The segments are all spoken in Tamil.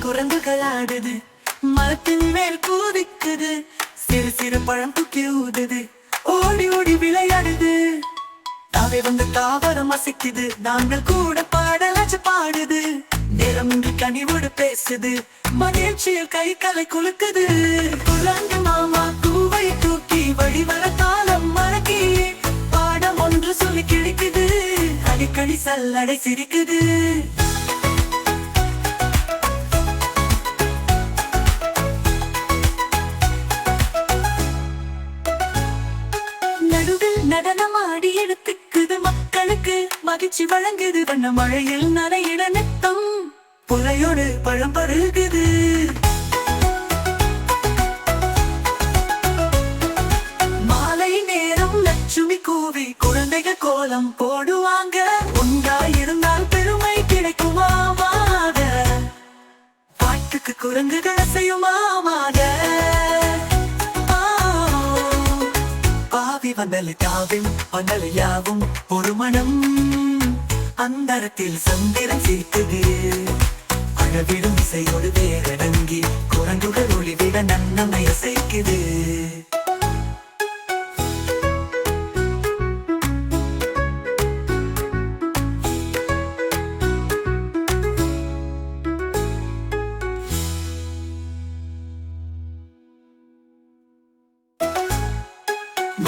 குரங்குகள் ஆடுது, மரத்தின் மேல் கூதிக்குது, சிறு சிறு பழம் தூக்கி ஊதுது, ஓடி ஓடி விளையாடுது. தாவே வந்து தாவரம் அசைக்குது, நாங்கள் கூட பாடலாச்சு பாடுது. நேரமின்றி கனிவோடு பேசுது, மகிழ்ச்சியில் கை கலை குலுக்குது. குரங்கு மாமா கூவை தூக்கி வழிவர காலம் மறக்கி பாடம் ஒன்று சொல்லி கிழிக்குது, அடிக்கடி சல்லடை சிரிக்குது. நடுவில் நடனமாடி எடுத்துக்குது, மக்களுக்கு மகிழ்ச்சி வழங்குது. வண்ண மழையில் நனையிட நித்தம் புலையோடு பழம் பருகுது. மாலை நேரம் லட்சுமி கூவி குழந்தைகள் கோலம் போடுவாங்க. ஒன்றாயிருந்தால் பெருமை கிடைக்குமாமாக, பாட்டுக்கு குரங்குகள் அசையுமாமாக. வந்தலிட்டாவும் வந்தலையாவும் ஒரு மனம், அந்தரத்தில் சந்திரன் சிரிக்குது. அழவிடும் இசையோடு வேரடங்கி குரங்குகள் ஒளிவிட நன்னமை அசைக்குது.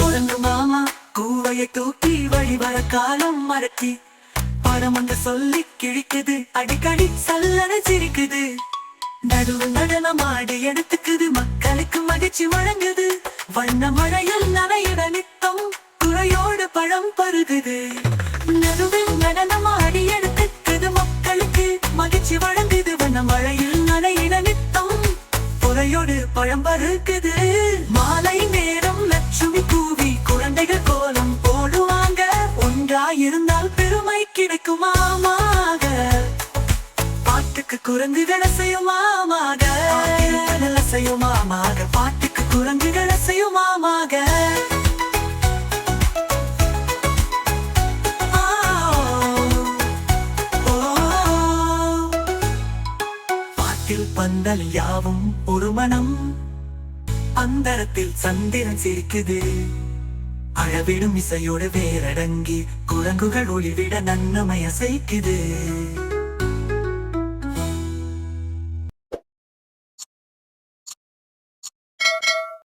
குரங்கு மாமா கூவையை தூக்கி வழிவர காலம் மறக்கி படம் வந்து சொல்லி கிழிக்குது, அடிக்கடி சல்லடை சிரிக்குது. நடுவு நடனமாடி எடுத்துக்குது, மக்களுக்கு மகிழ்ச்சி வழங்குது. வண்ண மழையில் நனையிட நித்தம் குறையோடு பழம் பருகுது. நடுவில் நடனமாடி எடுத்துக்குது, மக்களுக்கு மகிழ்ச்சி வழங்குது. வண்ண மழையில் நனையிட நித்தம் குறையோடு பழம் பருகுது. மாலை நேரம் லட்சுமி கூவி குழந்தைகள் கோலம் போடுவாங்க. ஒன்றாயிருந்தால் பெருமை கிடைக்குமாமாக, பாட்டுக்கு குரங்குகள் அசையுமாமாக. அசையுமாமாக, பாட்டுக்கு குரங்குகள் அசையுமாமாக. பாட்டில் பந்தல் யாவும் ஒரு மனம், அந்தரத்தில் சந்திரன் சிரிக்குது. அழவிடும் இசையோடு வேரடங்கி குரங்குகள் ஒளிவிட நன்னமை அசைக்குது.